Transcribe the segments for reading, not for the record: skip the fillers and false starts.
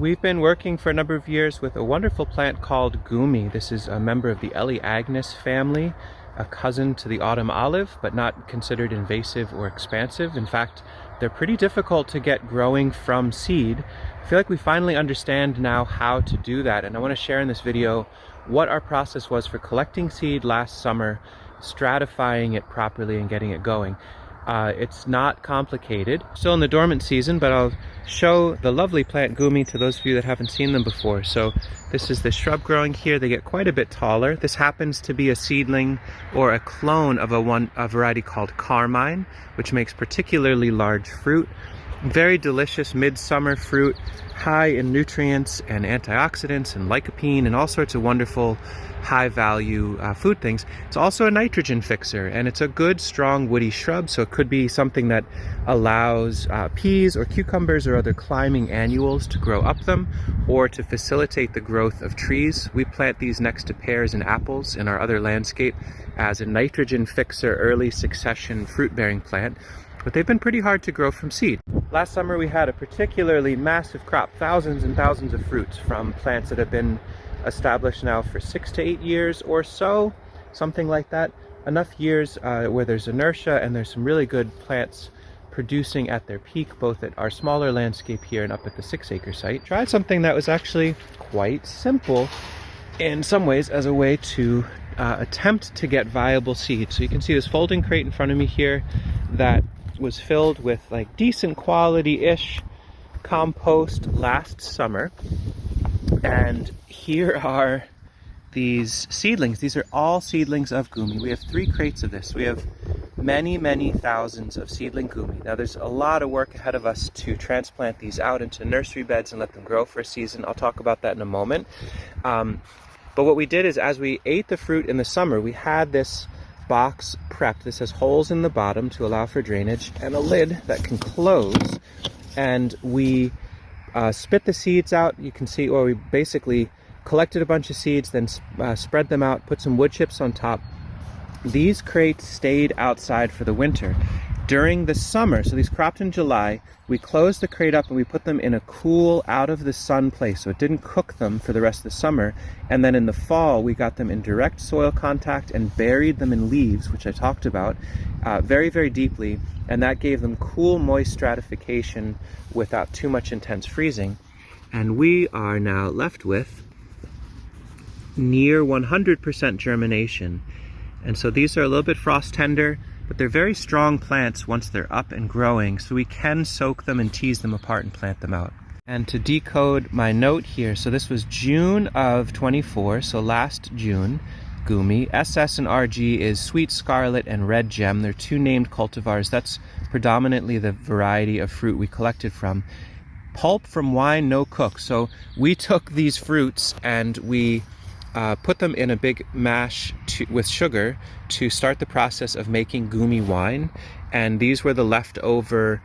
We've been working for a number of years with a wonderful plant called Goumi. This is a member of the Elaeagnus family, a cousin to the autumn olive, but not considered invasive or expansive. In fact, they're pretty difficult to get growing from seed. I feel like we finally understand now how to do that, and I want to share in this video what our process was for collecting seed last summer, stratifying it properly and getting it going. It's not complicated. Still in the dormant season, but I'll show the lovely plant Gumi to those of you that haven't seen them before. So this is the shrub growing here. They get quite a bit taller. This happens to be a seedling or a clone of a variety called Carmine, which makes particularly large fruit. Very delicious midsummer fruit, high in nutrients and antioxidants and lycopene and all sorts of wonderful high value food things. It's also a nitrogen fixer, and it's a good strong woody shrub, so it could be something that allows peas or cucumbers or other climbing annuals to grow up them, or to facilitate the growth of trees. We plant these next to pears and apples in our other landscape as a nitrogen fixer early succession fruit bearing plant, but they've been pretty hard to grow from seed. Last summer we had a particularly massive crop, thousands and thousands of fruits from plants that have been established now for 6 to 8 years or so, something like that. Enough years where there's inertia and there's some really good plants producing at their peak, both at our smaller landscape here and up at the 6-acre site. Tried something that was actually quite simple in some ways as a way to attempt to get viable seed. So you can see this folding crate in front of me here that was filled with like decent quality-ish compost last summer. And here are these seedlings. These are all seedlings of Gumi. We have 3 crates of this. We have many, many thousands of seedling Gumi. Now there's a lot of work ahead of us to transplant these out into nursery beds and let them grow for a season. I'll talk about that in a moment. But what we did is, as we ate the fruit in the summer, we had this box prepped. This has holes in the bottom to allow for drainage and a lid that can close. And we spit the seeds out. You can see, or we basically collected a bunch of seeds, then spread them out, put some wood chips on top. These crates stayed outside for the winter. During the summer, so these cropped in July, we closed the crate up and we put them in a cool, out of the sun place, so it didn't cook them for the rest of the summer. And then in the fall, we got them in direct soil contact and buried them in leaves, which I talked about, very, very deeply. And that gave them cool, moist stratification without too much intense freezing. And we are now left with near 100% germination. And so these are a little bit frost tender, but they're very strong plants once they're up and growing, so we can soak them and tease them apart and plant them out. And to decode my note here, so this was June of 24, so last June, Gumi. SS and RG is Sweet Scarlet and Red Gem. They're 2 named cultivars. That's predominantly the variety of fruit we collected from. Pulp from wine, no cook. So we took these fruits and we put them in a big mash with sugar to start the process of making Gumi wine. And these were the leftover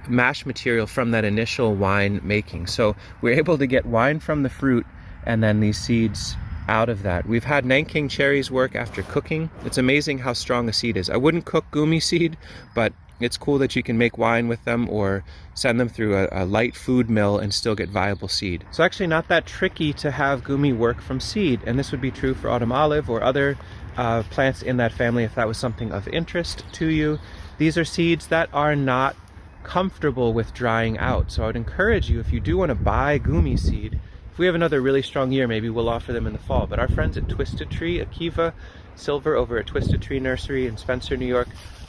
mash material from that initial wine making. So we're able to get wine from the fruit and then these seeds out of that. We've had Nanking cherries work after cooking. It's amazing how strong a seed is. I wouldn't cook Gumi seed, but it's cool that you can make wine with them or send them through a light food mill and still get viable seed. So actually not that tricky to have Gumi work from seed, and this would be true for autumn olive or other plants in that family if that was something of interest to you. These are seeds that are not comfortable with drying out, so I would encourage you, if you do want to buy Gumi seed, if we have another really strong year, maybe we'll offer them in the fall. But our friends at Twisted Tree, Akiva Silver over at Twisted Tree Nursery in Spencer, New York,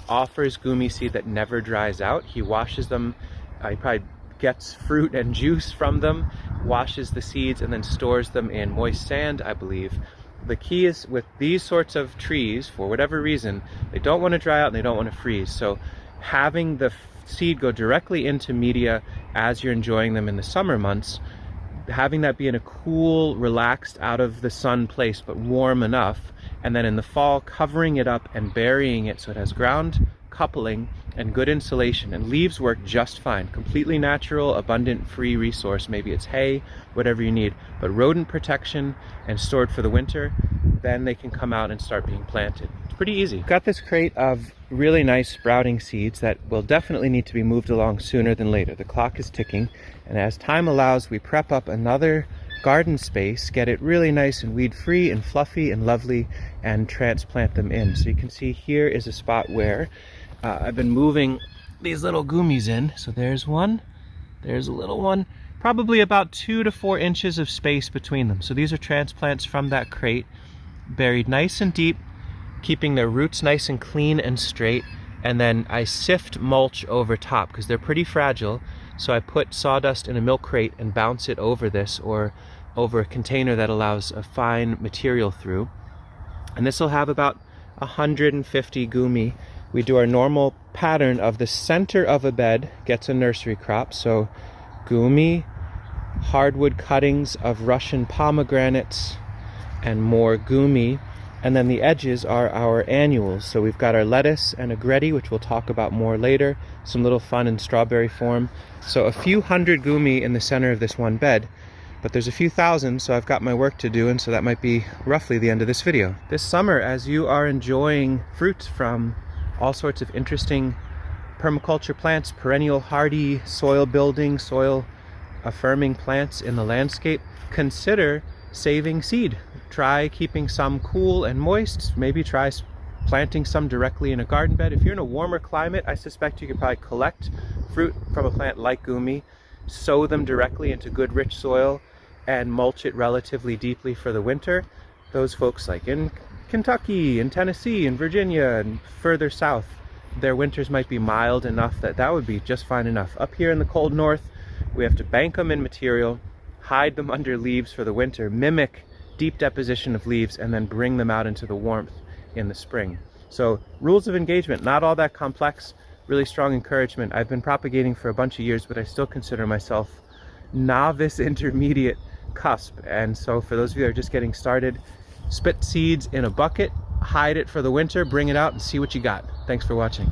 offers Gumi seed that never dries out. He washes them, he probably gets fruit and juice from them, washes the seeds, and then stores them in moist sand, I believe. The key is with these sorts of trees, for whatever reason, they don't want to dry out and they don't want to freeze. So having the seed go directly into media as you're enjoying them in the summer months, having that be in a cool, relaxed, out of the sun place, but warm enough, and then in the fall covering it up and burying it so it has ground coupling and good insulation, and leaves work just fine. Completely natural, abundant, free resource. Maybe it's hay, whatever you need, but rodent protection and stored for the winter, then they can come out and start being planted. It's pretty easy. Got this crate of really nice sprouting seeds that will definitely need to be moved along sooner than later. The clock is ticking, and as time allows, we prep up another garden space, get it really nice and weed-free and fluffy and lovely, and transplant them in. So you can see here is a spot where I've been moving these little Gumis in. So there's one, there's a little one, probably about 2 to 4 inches of space between them. So these are transplants from that crate, buried nice and deep, keeping their roots nice and clean and straight, and then I sift mulch over top because they're pretty fragile. So I put sawdust in a milk crate and bounce it over this, or over a container that allows a fine material through. And this will have about 150 Gumi. We do our normal pattern of the center of a bed gets a nursery crop. So Gumi, hardwood cuttings of Russian pomegranates, and more Gumi. And then the edges are our annuals. So we've got our lettuce and agretti, which we'll talk about more later, some little fun in strawberry form. So a few hundred Gumi in the center of this one bed, but there's a few thousand, so I've got my work to do, and so that might be roughly the end of this video. This summer, as you are enjoying fruit from all sorts of interesting permaculture plants, perennial hardy, soil building, soil affirming plants in the landscape, consider saving seed. Try keeping some cool and moist, maybe try planting some directly in a garden bed. If you're in a warmer climate, I suspect you could probably collect fruit from a plant like Gumi, sow them directly into good rich soil, and mulch it relatively deeply for the winter. Those folks like in Kentucky and Tennessee and Virginia and further south, their winters might be mild enough that that would be just fine enough. Up here in the cold north, we have to bank them in material, hide them under leaves for the winter, mimic deep deposition of leaves, and then bring them out into the warmth in the spring. So rules of engagement, not all that complex, really strong encouragement. I've been propagating for a bunch of years, but I still consider myself novice intermediate cusp. And so for those of you that are just getting started, spit seeds in a bucket, hide it for the winter, bring it out and see what you got. Thanks for watching.